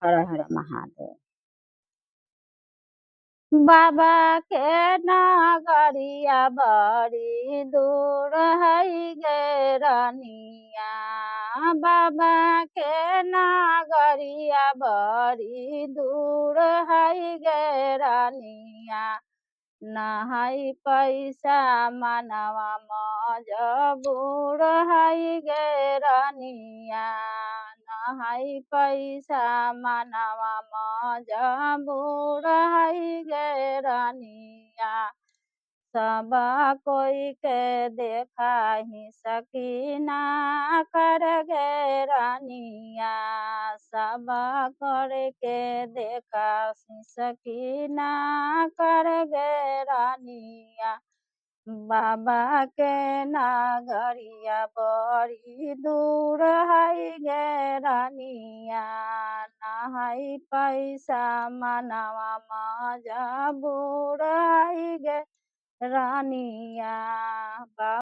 हर हर महादेव। बाबा के नगरिया बड़ी दूर है गे रानिया। बाबा के नगरिया बड़ी दूर है गे रानिया। नाही पैसा मनवा मजबूर है गे रानिया। नाही पैसा मनवा मजबूर है गे रानिया। सब कोई के देखा ही सकीना कर गे रानिया। सब कर के देखा ही सकीना कर गे रानिया। बाबा के नगरिया बड़ी दूर है गे रानिया। नाही पैसा मनवा मजबूर है गे रानिया।